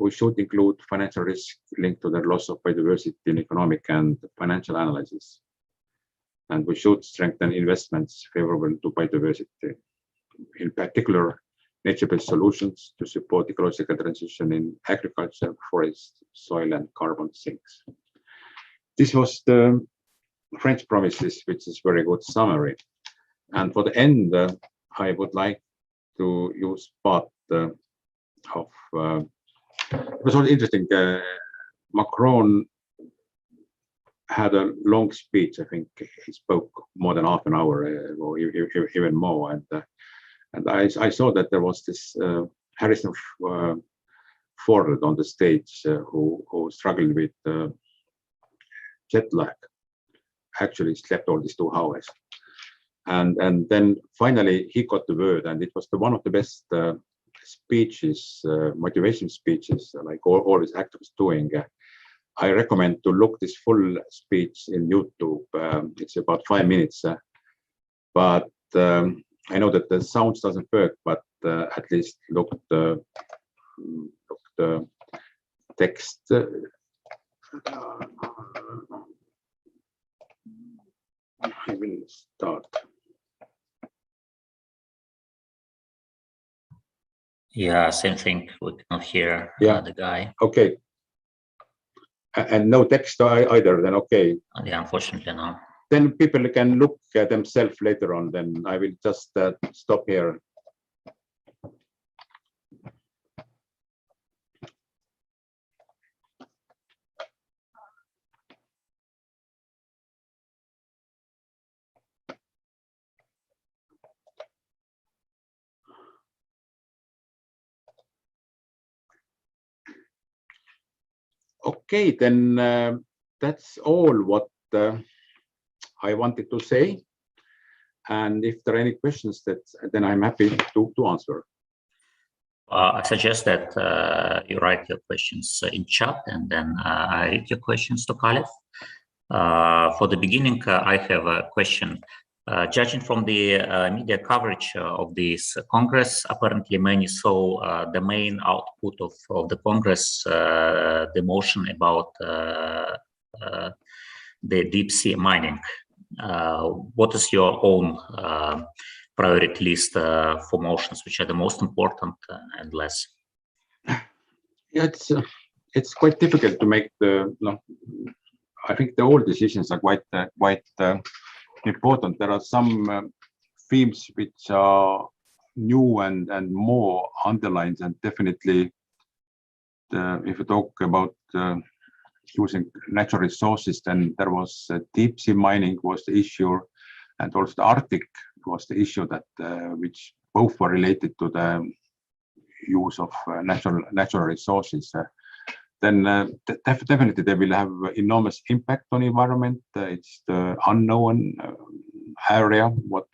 should include financial risk linked to the loss of biodiversity in economic and financial analysis. And we should strengthen investments favorable to biodiversity, in particular, nature-based solutions to support ecological transition in agriculture, forest, soil, and carbon sinks. This was the French promises, which is very good summary. And for the end, I would like to use part of. It was also interesting. Macron had a long speech. I think he spoke more than half an hour, or even more. And I saw that there was this Harrison Ford on the stage who struggled with jet lag. Actually slept all these 2 hours. And then finally he got the word, and it was one of the best speeches, motivation speeches, like all these actors doing. I recommend to look this full speech in YouTube. It's about 5 minutes, but I know that the sound doesn't work, but at least look the text. I will start. Yeah, same thing. We cannot hear the guy. Okay. And no text either, then okay. Yeah, unfortunately, no. Then people can look at themselves later on. Then I will just stop here. Okay, then that's all what I wanted to say. And if there are any questions, then I'm happy to answer. I suggest that you write your questions in chat, and then I read your questions to Khaled. For the beginning, I have a question. Judging from the media coverage of this Congress, apparently many saw the main output of the Congress, the motion about the deep sea mining. What is your own priority list for motions, which are the most important and less? Yeah, it's quite difficult to make the. I think the all decisions are quite important. There are some themes which are new and more underlined, and definitely if you talk about using natural resources, then there was deep sea mining was the issue, and also the Arctic was the issue that which both were related to the use of natural resources. Then definitely they will have enormous impact on the environment. It's the unknown area what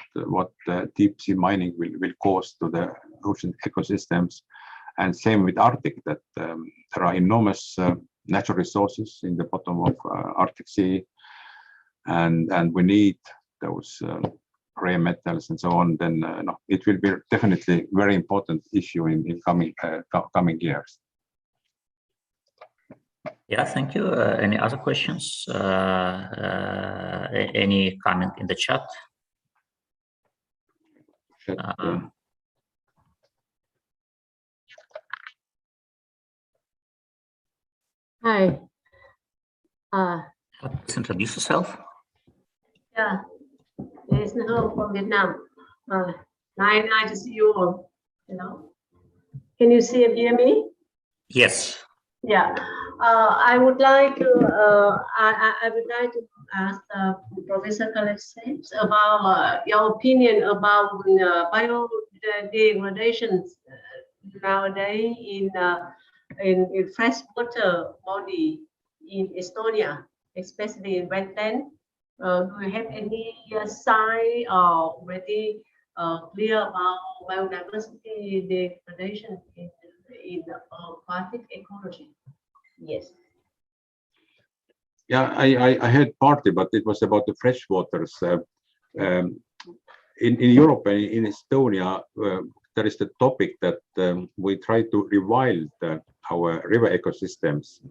deep sea mining will cause to the ocean ecosystems, and same with Arctic, that there are enormous natural resources in the bottom of Arctic Sea, and we need those rare metals and so on. Then no, it will be definitely very important issue in coming years. Yeah, thank you. Any other questions? Any comment in the chat? Hi. Please introduce yourself. Yeah, it's Nicole from Vietnam. Nice to see you all. Can you see and hear me? Yes. Yeah. I would like to ask Professor Kalexis about your opinion about biodegradation nowadays in freshwater body in Estonia, especially in wetland. Do you have any sign or already clear about biodiversity degradation in the aquatic ecology? Yes. Yeah, I heard partly, but it was about the freshwaters. In Europe and in Estonia, there is the topic that we try to rewild our river ecosystems,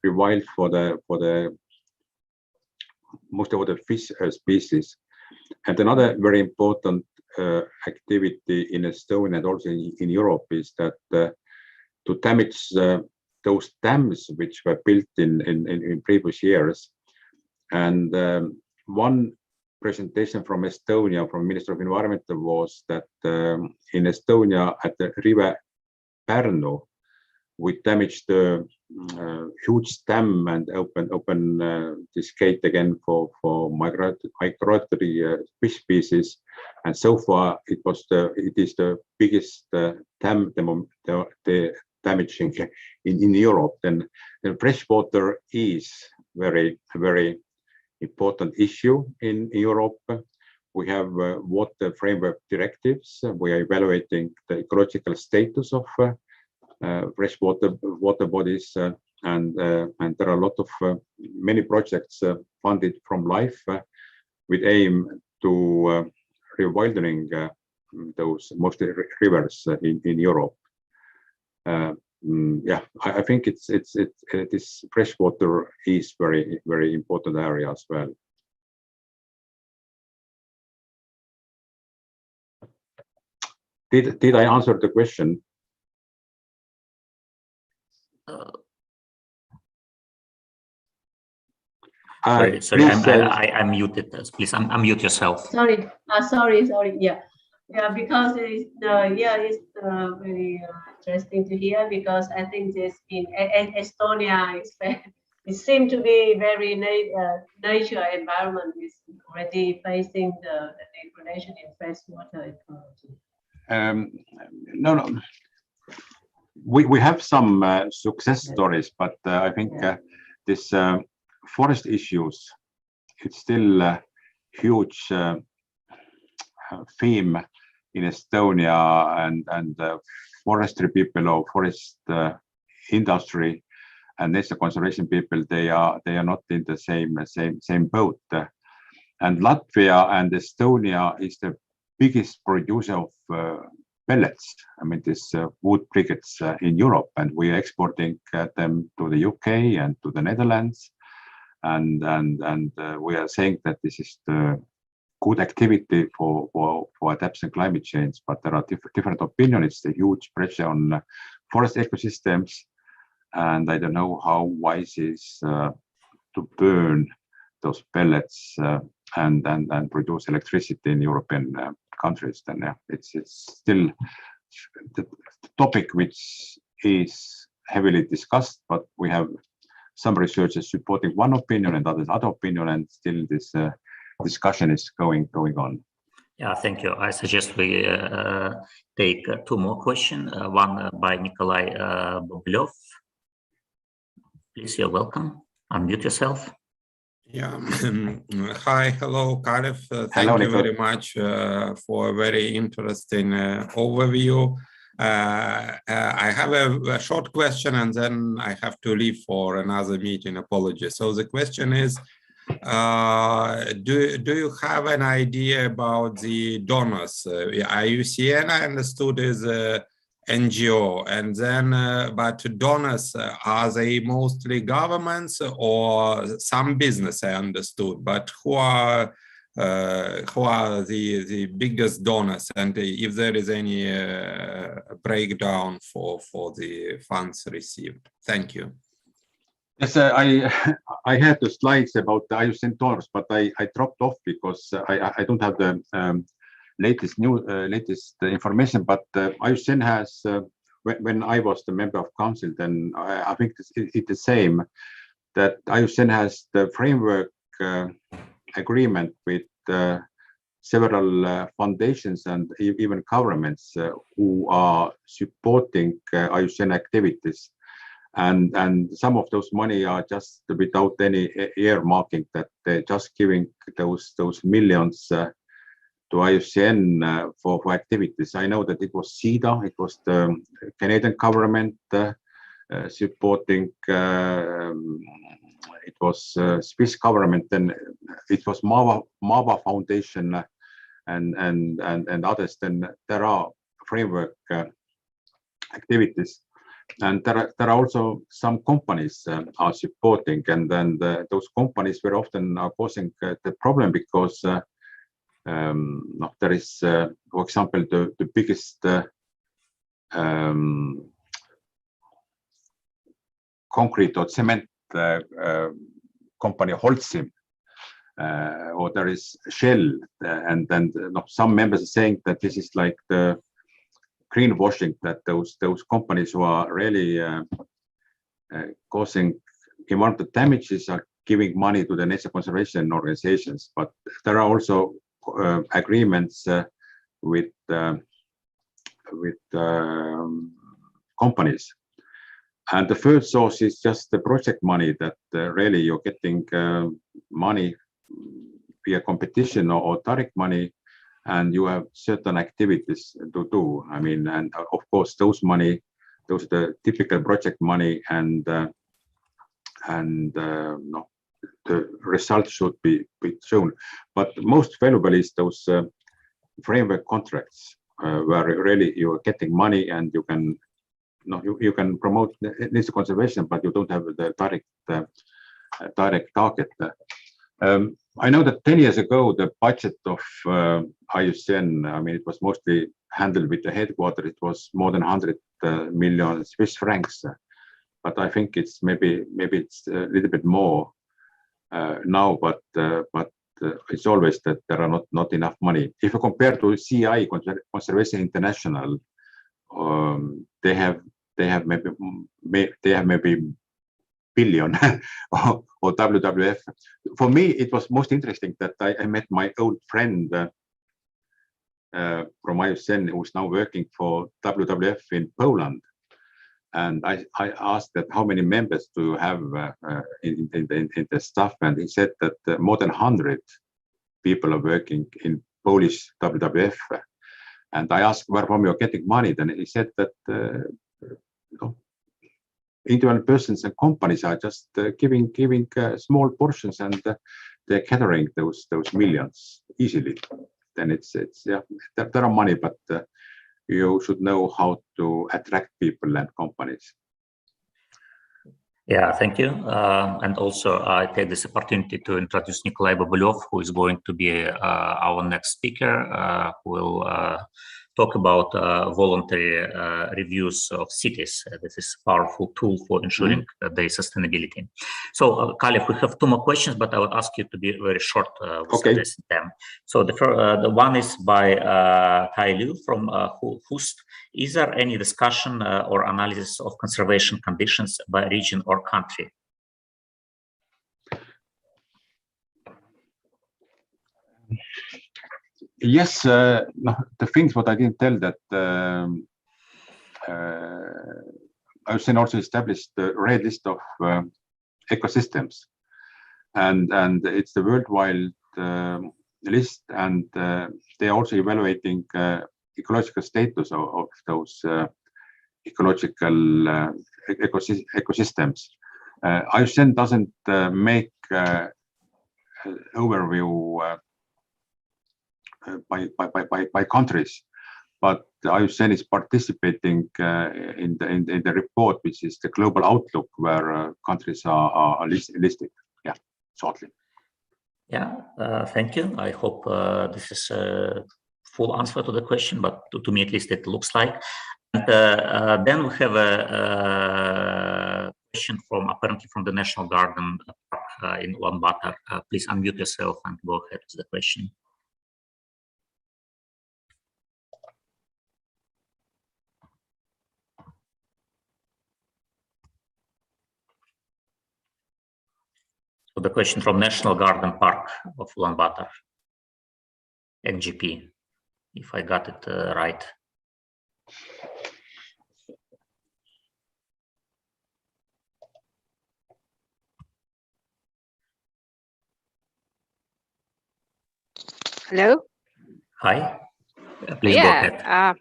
rewild for the most of the fish species. And another very important activity in Estonia and also in Europe is that to damage those dams which were built in previous years. And one presentation from Estonia, from Minister of Environment, was that in Estonia at the river Pärnu, we damaged the huge dam and open this gate again for migratory fish species. And so far, it is the biggest dam damaging in Europe. Then freshwater is very important issue in Europe. We have water framework directives. We are evaluating the ecological status of freshwater water bodies, and there are a lot of many projects funded from LIFE with aim to rewildering those mostly rivers in Europe. Yeah, I think this freshwater is very important area as well. Did I answer the question? Sorry, I'm muted. Please unmute yourself. Sorry. Yeah, because it's very interesting to hear, because I think this in Estonia it seems to be very nature environment is already facing the degradation in freshwater ecology. No. We have some success stories, but I think this forest issues, it's still a huge theme in Estonia, and forestry people or forest industry and nature conservation people, they are not in the same boat. And Latvia and Estonia is the biggest producer of pellets. I mean, this wood briquettes in Europe, and we are exporting them to the UK and to the Netherlands. And we are saying that this is the good activity for adaptation climate change, but there are different opinions. It's a huge pressure on forest ecosystems, and I don't know how wise is to burn those pellets and produce electricity in European countries. Then it's still the topic which is heavily discussed, but we have some researchers supporting one opinion and others other opinion, and still this discussion is going on. Yeah, thank you. I suggest we take two more questions. One by Nikolai Boblov. Please, you're welcome. Unmute yourself. Yeah. Hi, hello, Kalev. Thank Hello, you Nikolai. very much for a very interesting overview. I have a short question and then I have to leave for another meeting. Apologies. So the question is, do you have an idea about the donors? IUCN, I understood, is a NGO, and then but donors, are they mostly governments or some business? I understood, but who are the biggest donors, and if there is any breakdown for the funds received? Thank you. Yes, I had the slides about the IUCN donors, but I dropped off because I don't have the latest information. But IUCN has, when I was the member of council, then I think it's the same, that IUCN has the framework agreement with several foundations and even governments who are supporting IUCN activities. And some of those money are just without any earmarking, that they're just giving those millions to IUCN for activities. I know that it was CEDA, it was the Canadian government supporting, it was Swiss government, then it was MAVA Foundation and others. Then there are framework activities. And there are also some companies are supporting, and then those companies very often are causing the problem because there is, for example, the biggest concrete or cement company, Holcim, or there is Shell, and then some members are saying that this is like the greenwashing, that those companies who are really causing environmental damages are giving money to the nature conservation organizations. But there are also agreements with companies. And the third source is just the project money, that really you're getting money via competition or direct money, and you have certain activities to do. I mean, and of course, those money, those are the typical project money, and the results should be shown. But most valuable is those framework contracts, where really you're getting money and you can you can promote nature conservation, but you don't have the direct target. I know that 10 years ago, the budget of IUCN, I mean, it was mostly handled with the headquarters. It was more than 100 million Swiss francs. But I think it's maybe it's a little bit more now. But it's always that there are not enough money. If you compare to CI, Conservation International, they have maybe billion or WWF. For me, it was most interesting that I met my old friend from IUCN, who's now working for WWF in Poland. And I asked that how many members do you have in the staff, and he said that more than 100 people are working in Polish WWF. And I asked where from you're getting money. Then he said that individual persons and companies are just giving small portions, and they're gathering those millions easily. Then it's yeah, there are money, but you should know how to attract people and companies. Yeah, thank you. And also I take this opportunity to introduce Nikolai Bobolov, who is going to be our next speaker, who will talk about voluntary reviews of cities. This is a powerful tool for ensuring their sustainability. So, Kalev, we have two more questions, but I would ask you to be very short with addressing them. So the one is by Tai Liu from HUST. Is there any discussion or analysis of conservation conditions by region or country? Yes, no, the things what I didn't tell that IUCN also established the red list of ecosystems, and it's the worldwide list, and they're also evaluating ecological status of those ecological ecosystems. IUCN doesn't make overview by countries, but IUCN is participating in the report, which is the global outlook, where countries are listed. Yeah, shortly. Yeah, thank you. I hope this is a full answer to the question, but to me at least it looks like. And then we have a question apparently from the National Garden Park in Ulaanbaatar. Please unmute yourself and go ahead with the question. So the question from National Garden Park of Ulaanbaatar, NGP, if I got it right. Hello? Hi, please go ahead.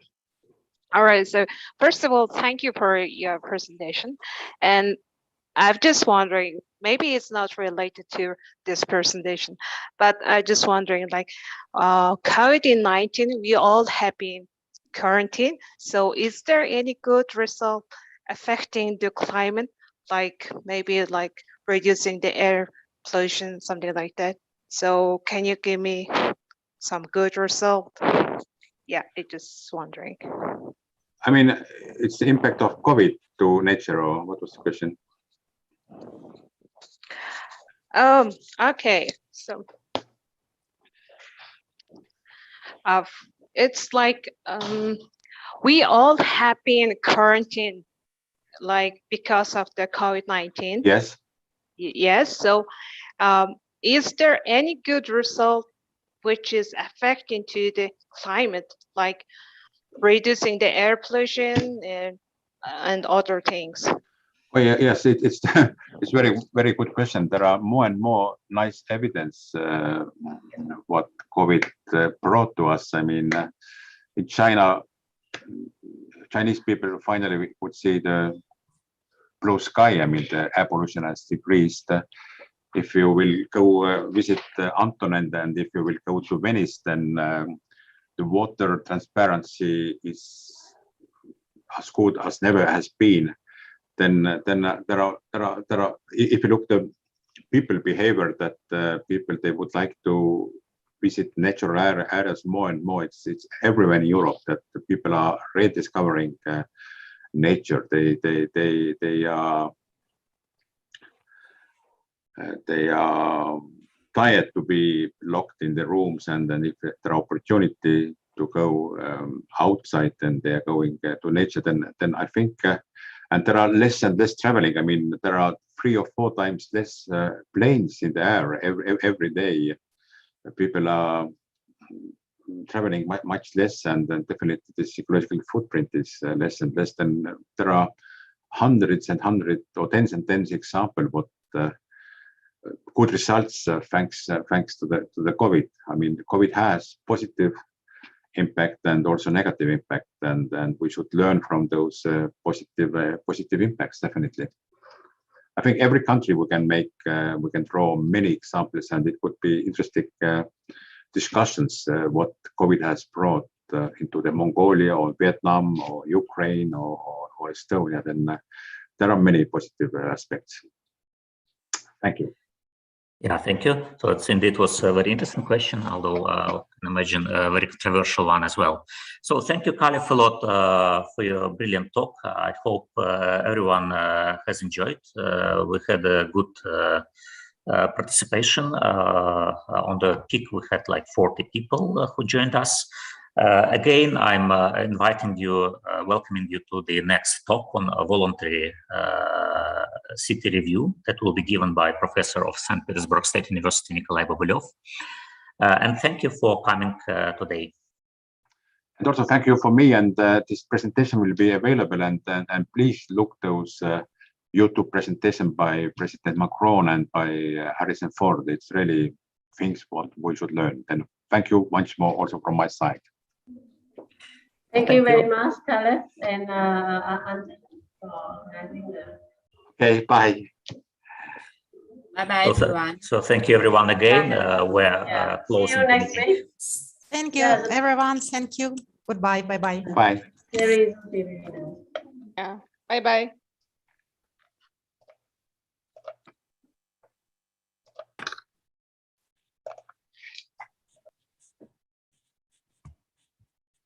All right, so first of all, thank you for your presentation. And I'm just wondering, maybe it's not related to this presentation, but I'm just wondering, like, COVID-19, we all have been quarantined. So is there any good result affecting the climate, like maybe like reducing the air pollution, something like that? So can you give me some good result? Yeah, I just wondering. I mean, it's the impact of COVID to nature, or what was the question? Okay, so it's like we all have been quarantined, like because of the COVID-19. Yes. Yes. So, is there any good result which is affecting to the climate, like reducing the air pollution and other things? Oh, yeah, yes, it's it's very good question. There are more and more nice evidence what COVID brought to us. I mean, in China, Chinese people finally would see the blue sky. I mean, the air pollution has decreased. If you will go visit Anton and if you will go to Venice, then the water transparency is as good as never has been. Then there are if you look the people behavior that people they would like to visit natural areas more and more. It's everywhere in Europe that the people are rediscovering nature. They are tired to be locked in the rooms, and then if there are opportunity to go outside and they are going to nature, then I think. And there are less and less traveling. I mean, there are 3 or 4 times less planes in the air every day. People are traveling much less, and then definitely the ecological footprint is less and less. Then there are hundreds and hundreds or tens and tens examples what good results thanks to the COVID. I mean, the COVID has positive impact and also negative impact, and we should learn from those positive impacts. Definitely, I think every country we can draw many examples, and it would be interesting discussions what COVID has brought into the Mongolia or Vietnam or Ukraine or Estonia. Then there are many positive aspects. Thank you. Yeah, thank you. So it indeed was a very interesting question, although I can imagine a very controversial one as well. So thank you, Kalev, a lot for your brilliant talk. I hope everyone has enjoyed. We had a good participation. On the peak, we had like 40 people who joined us. Again, I'm inviting you, welcoming you to the next talk on a voluntary city review that will be given by Professor of St. Petersburg State University, Nikolai Bobolev. And thank you for coming today. And also thank you for me, and this presentation will be available, and please look those YouTube presentation by President Macron and by Harrison Ford. It's really things what we should learn. And thank you once more also from my side. Thank you very much, Caleb, and for having the. Okay, bye. Bye-bye, everyone. So thank you, everyone, again. We're See closing you the next meeting. week. Thank you, Yes. everyone. Thank you. Goodbye. Bye-bye. Bye. There is. Yeah. Bye-bye.